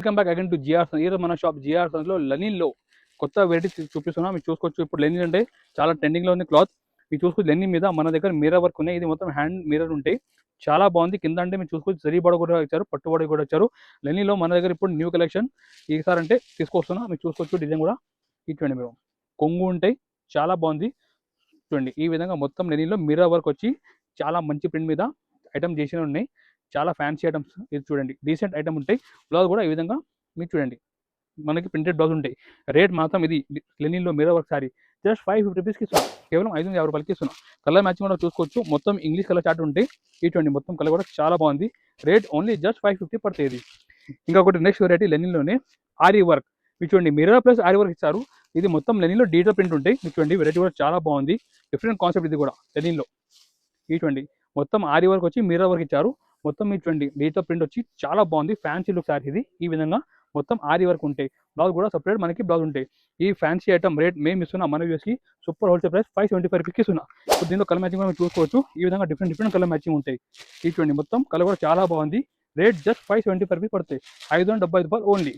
Welcome back again to GR sons. ఈరోజు మన shop GR sons లో లెనిన్ లో కొత్త వెరైటీ చూపిస్తున్నా. మీరు చూసుకోవచ్చు. ఇప్పుడు లెనిన్ అంటే చాలా ట్రెండింగ్ లో ఉంది క్లాత్. మీరు చూసుకోవచ్చు లెనిన్ మీద మన దగ్గర మిర్రర్ వర్క్ ఉన్నాయి. ఇది మొత్తం హ్యాండ్ మిర్రర్ ఉంటాయి. చాలా బాగుంది. కింద అంటే మీరు చూసుకోవచ్చు జరీ బడ కూడా ఇచ్చారు, పట్టు బడ కూడా ఇచ్చారు. లెనిన్ లో మన దగ్గర ఇప్పుడు న్యూ కలెక్షన్ ఈసారి అంటే తీసుకొస్తున్నా. మీరు చూసుకోవచ్చు డిజైన్ కూడా ఇటువంటి మీరు కొంగు ఉంటాయి. చాలా బాగుంది. చూడండి ఈ విధంగా మొత్తం లెనిన్ లో మిర్రర్ వర్క్ వచ్చి చాలా మంచి ప్రింట్ మీద ఐటమ్ చేసినవి ఉన్నాయి. చాలా ఫ్యాన్సీ ఐటమ్స్. ఇది చూడండి డీసెంట్ ఐటమ్ ఉంటాయి. బ్లౌజ్ కూడా ఈ విధంగా మీరు చూడండి మనకి ప్రింటెడ్ బ్లౌజ్ ఉంటాయి. రేట్ మాత్రం ఇది లెనిన్లో మిర్రర్ వర్క్ సారీ జస్ట్ 550 రూపీస్కి ఇస్తున్నాం. కేవలం 550 రూపాయలకి ఇస్తున్నాం. కలర్ మ్యాచింగ్ కూడా చూసుకోవచ్చు. మొత్తం ఇంగ్లీష్ కలర్ చార్ట్ ఉంటాయి. ఇటువంటి మొత్తం కలర్ కూడా చాలా బాగుంది. రేట్ ఓన్లీ జస్ట్ 550 పడుతుంది. ఇంకొకటి నెక్స్ట్ వెరైటీ లెనిన్లోనే ఆరీ వర్క్. మీరు చూడండి మిర్రర్ ప్లస్ ఆరీ వర్క్ ఇచ్చారు. ఇది మొత్తం లెనిన్లో డిజిటల్ ప్రింట్ ఉంటాయి. మీరు చూడండి వెరైటీ కూడా చాలా బాగుంది. డిఫరెంట్ కాన్సెప్ట్ ఇది కూడా లెనిన్లో. ఇటువంటి మొత్తం ఆరీ వర్క్ వచ్చి మిర్రర్ వర్క్ ఇచ్చారు. మొత్తం ఇటువంటి డిజిటల్ ప్రింట్ వచ్చి చాలా బాగుంది. ఫ్యాన్సీ లుక్ సారీ ఇది. ఈ విధంగా మొత్తం ఆరీ వర్క్ ఉంటాయి. బ్లౌజ్ కూడా సపరేట్ మనకి బ్లౌజ్ ఉంటాయి. ఈ ఫ్యాన్సీ ఐటమ్ రేట్ మేము ఇస్తున్నాం మన వ్యూస్కి సూపర్ హోల్సేల్ ప్రైస్ 575 రూపీస్కి ఇస్తున్నా. సో దీంట్లో కలర్ మ్యాచింగ్ కూడా చూసుకోవచ్చు. ఈ విధంగా డిఫరెంట్ కలర్ మ్యాచింగ్ ఉంటాయి. ఇటువంటి మొత్తం కలర్ కూడా చాలా బాగుంది. రేట్ జస్ట్ 575 రూపీస్ పడుతుంది. 575 రూపాయలు ఓన్లీ.